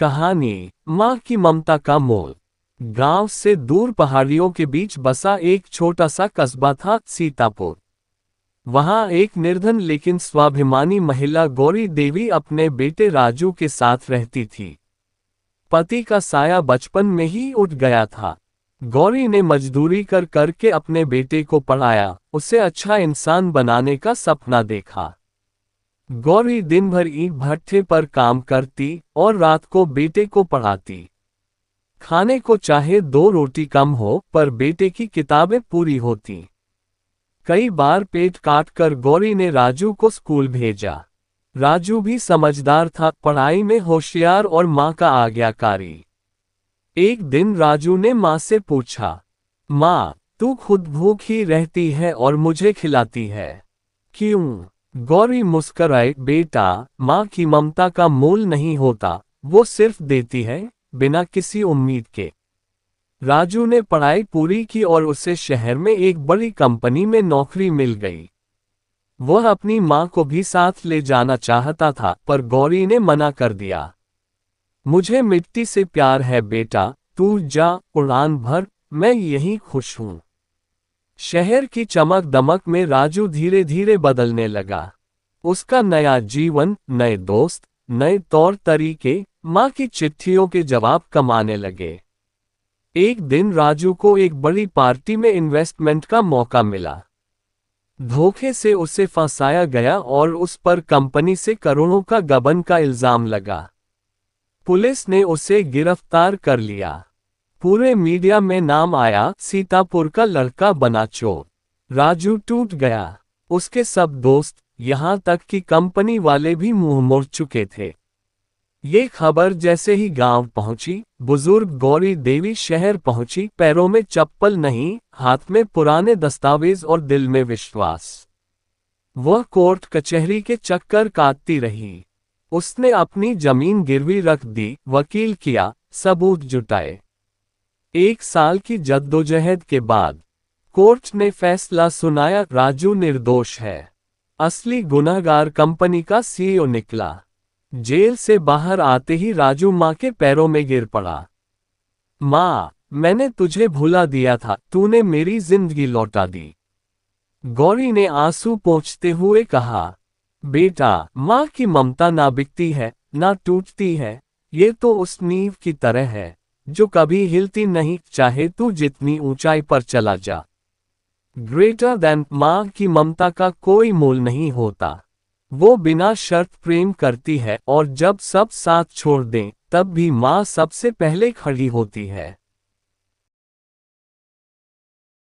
कहानी माँ की ममता का मोल। गांव से दूर पहाड़ियों के बीच बसा एक छोटा सा कस्बा था सीतापुर। वहां एक निर्धन लेकिन स्वाभिमानी महिला गौरी देवी अपने बेटे राजू के साथ रहती थी। पति का साया बचपन में ही उठ गया था। गौरी ने मजदूरी कर करके अपने बेटे को पढ़ाया, उसे अच्छा इंसान बनाने का सपना देखा। गौरी दिन भर ईंट भट्ठे पर काम करती और रात को बेटे को पढ़ाती। खाने को चाहे 2 रोटी कम हो, पर बेटे की किताबें पूरी होती। कई बार पेट काट कर गौरी ने राजू को स्कूल भेजा। राजू भी समझदार था, पढ़ाई में होशियार और माँ का आज्ञाकारी। एक दिन राजू ने माँ से पूछा, माँ, तू खुद भूखी रहती है और मुझे खिलाती है, क्यों? गौरी मुस्कुराई, बेटा, माँ की ममता का मोल नहीं होता, वो सिर्फ देती है, बिना किसी उम्मीद के। राजू ने पढ़ाई पूरी की और उसे शहर में एक बड़ी कंपनी में नौकरी मिल गई। वह अपनी माँ को भी साथ ले जाना चाहता था, पर गौरी ने मना कर दिया। मुझे मिट्टी से प्यार है बेटा, तू जा, उड़ान भर, मैं यहीं खुश हूँ। शहर की चमक दमक में राजू धीरे धीरे बदलने लगा। उसका नया जीवन, नए दोस्त, नए तौर तरीके, माँ की चिट्ठियों के जवाब कमाने लगे। एक दिन राजू को एक बड़ी पार्टी में इन्वेस्टमेंट का मौका मिला। धोखे से उसे फंसाया गया और उस पर कंपनी से करोड़ों का गबन का इल्जाम लगा। पुलिस ने उसे गिरफ्तार कर लिया। पूरे मीडिया में नाम आया, सीतापुर का लड़का बना चोर। राजू टूट गया। उसके सब दोस्त, यहाँ तक कि कंपनी वाले भी मुंह मोड़ चुके थे। ये खबर जैसे ही गांव पहुंची, बुजुर्ग गौरी देवी शहर पहुंची, पैरों में चप्पल नहीं, हाथ में पुराने दस्तावेज और दिल में विश्वास। वह कोर्ट कचहरी के चक्कर काटती रही। उसने अपनी जमीन गिरवी रख दी, वकील किया, सबूत जुटाए। 1 साल की जद्दोजहद के बाद कोर्ट ने फैसला सुनाया, राजू निर्दोष है। असली गुनहगार कंपनी का सीईओ निकला। जेल से बाहर आते ही राजू माँ के पैरों में गिर पड़ा। माँ, मैंने तुझे भुला दिया था, तूने मेरी जिंदगी लौटा दी। गौरी ने आंसू पोंछते हुए कहा, बेटा, माँ की ममता ना बिकती है, ना टूटती है। ये तो उस नींव की तरह है जो कभी हिलती नहीं, चाहे तू जितनी ऊंचाई पर चला जा। ग्रेटर देन माँ की ममता का कोई मोल नहीं होता। वो बिना शर्त प्रेम करती है और जब सब साथ छोड़ दें, तब भी माँ सबसे पहले खड़ी होती है।